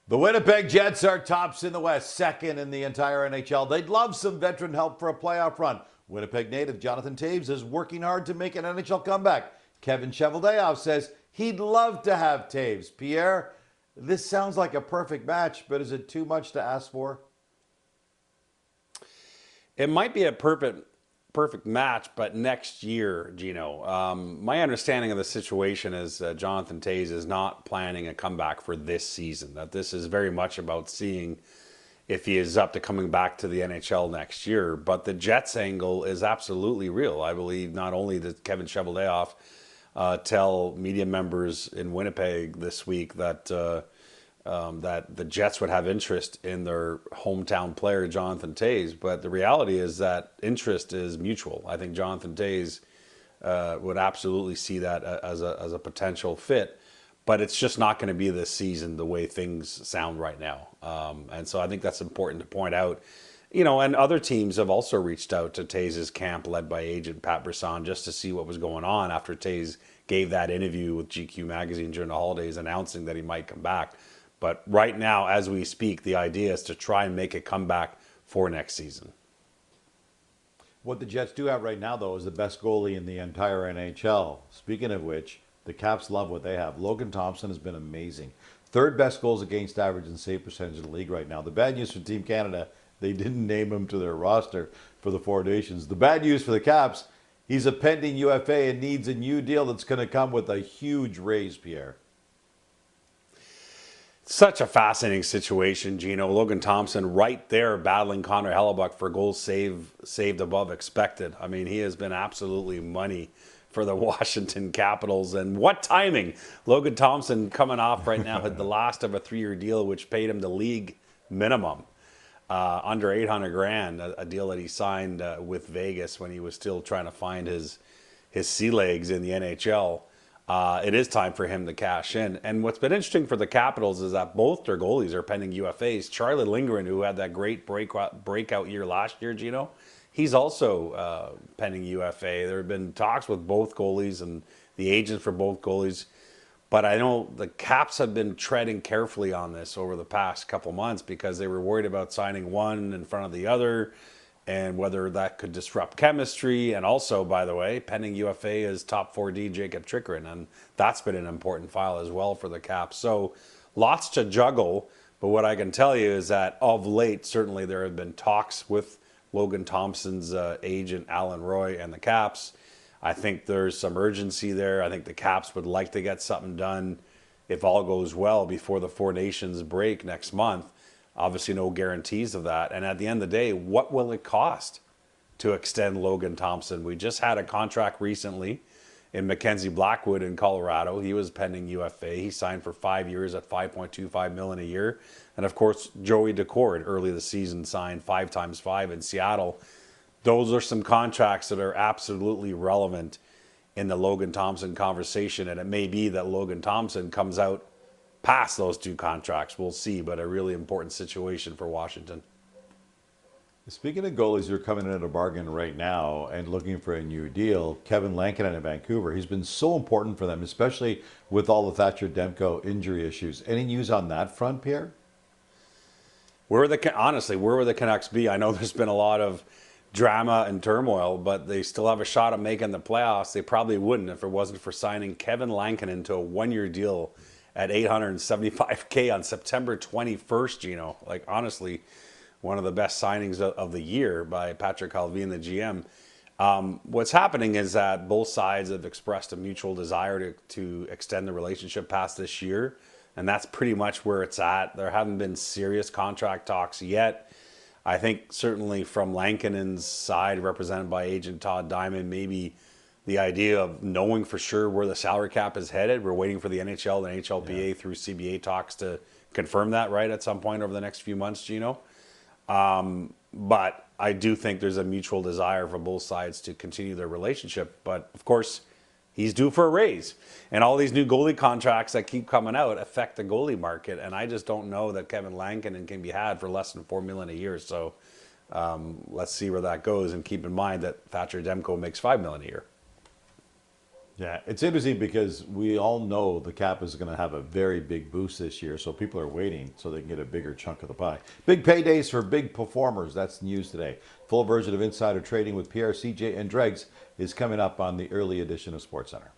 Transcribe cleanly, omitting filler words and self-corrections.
The Winnipeg Jets are tops in the West, second in the entire NHL. They'd love some veteran help for a playoff run. Winnipeg native Jonathan Toews is working hard to make an NHL comeback. Kevin Lankinen says he'd love to have Toews. Pierre, this sounds like a perfect match, but is it too much to ask for? It might be a perfect match, but next year, Gino. My understanding of the situation is Jonathan Toews is not planning a comeback for this season. That this is very much about seeing if he is up to coming back to the NHL next year. But the Jets angle is absolutely real. I believe not only did Kevin Lankinen tell media members in Winnipeg this week that that the Jets would have interest in their hometown player, Jonathan Toews. But the reality is that interest is mutual. I think Jonathan Toews would absolutely see that as a potential fit. But it's just not going to be this season the way things sound right now. And so I think that's important to point out. You know, and other teams have also reached out to Toews' camp led by agent Pat Brisson just to see what was going on after Toews gave that interview with GQ magazine during the holidays announcing that he might come back. But right now, as we speak, the idea is to try and make a comeback for next season. What the Jets do have right now, though, is the best goalie in the entire NHL. Speaking of which, the Caps love what they have. Logan Thompson has been amazing. Third best goals against average and save percentage in the league right now. The bad news for Team Canada, they didn't name him to their roster for the 4 Nations. The bad news for the Caps, he's a pending UFA and needs a new deal that's going to come with a huge raise, Pierre. Such a fascinating situation, Gino. Logan Thompson right there battling Connor Hellebuck for goals saved above expected. I mean, he has been absolutely money for the Washington Capitals. And what timing! Logan Thompson coming off right now had the last of a 3-year deal, which paid him the league minimum, under $800,000, a deal that he signed with Vegas when he was still trying to find his sea legs in the NHL. It is time for him to cash in. And what's been interesting for the Capitals is that both their goalies are pending UFAs. Charlie Lindgren, who had that great breakout year last year, Gino, he's also pending UFA. There have been talks with both goalies and the agents for both goalies. But I know the Caps have been treading carefully on this over the past couple months because they were worried about signing one in front of the other and whether that could disrupt chemistry. And also, by the way, pending UFA is top 4D Jacob Chikrin, and that's been an important file as well for the Caps. So lots to juggle, but what I can tell you is that of late, certainly there have been talks with Logan Thompson's agent, Alan Roy, and the Caps. I think there's some urgency there. I think the Caps would like to get something done, if all goes well, before the 4 Nations break next month. Obviously, no guarantees of that. And at the end of the day, what will it cost to extend Logan Thompson? We just had a contract recently in Mackenzie Blackwood in Colorado. He was pending UFA. He signed for 5 years at $5.25 million a year. And of course, Joey Daccord early this season signed 5 times 5 in Seattle. Those are some contracts that are absolutely relevant in the Logan Thompson conversation. And it may be that Logan Thompson comes out past those 2 contracts. We'll see, but a really important situation for Washington. Speaking of goalies who are coming in at a bargain right now and looking for a new deal, Kevin Lankinen in Vancouver, he's been so important for them, especially with all the Thatcher Demko injury issues. Any news on that front, Pierre? Honestly, where would the Canucks be? I know there's been a lot of drama and turmoil, but they still have a shot at making the playoffs. They probably wouldn't if it wasn't for signing Kevin Lankinen to a 1-year deal at $875K on September 21st, Gino. Like, honestly, one of the best signings of the year by Patrick Halvin, the GM. What's happening is that both sides have expressed a mutual desire to extend the relationship past this year, and that's pretty much where it's at. There haven't been serious contract talks yet. I think certainly from Lankinen's side, represented by agent Todd Diamond, maybe the idea of knowing for sure where the salary cap is headed. We're waiting for the NHL, the NHLPA through CBA talks to confirm that, right, at some point over the next few months, Gino. But I do think there's a mutual desire for both sides to continue their relationship. But, of course, he's due for a raise. And all these new goalie contracts that keep coming out affect the goalie market. And I just don't know that Kevin Lankinen can be had for less than $4 million a year. So let's see where that goes. And keep in mind that Thatcher Demko makes $5 million a year. Yeah, it's interesting because we all know the cap is going to have a very big boost this year, so people are waiting so they can get a bigger chunk of the pie. Big paydays for big performers. That's news today. Full version of Insider Trading with Pierre, CJ, and Dregs is coming up on the early edition of SportsCenter.